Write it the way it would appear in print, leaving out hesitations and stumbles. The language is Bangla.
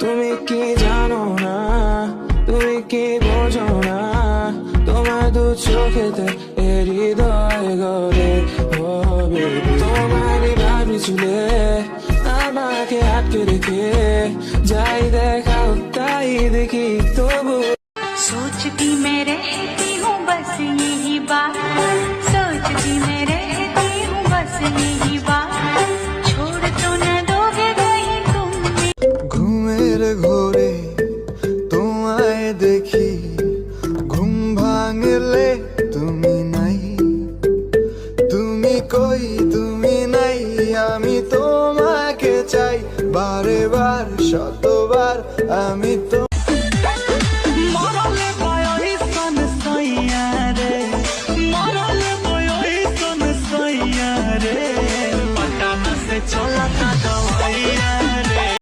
তুমি কি জানো না, তুমি কি বোঝো না, তোমার দু চোখেতে এ হৃদয় গড়ে। ও বেবি, তোমারই ভাবি চুলে আমাকে আটকে রেখে, যাই দেখাও তাই দেখি তবু। सोचती मैं रहती हूँ बस यही बात, सोचती मैं रहती हूँ बस यही बात, छोड़ तो न दोगे कहीं तुम। ঘুমের ঘোরে তোমায় দেখি, ঘুম ভাঙলে তুমি নাই, তুমি কই তুমি নাই, আমি তোমাকে চাই বারে বার শতবার, আমি তো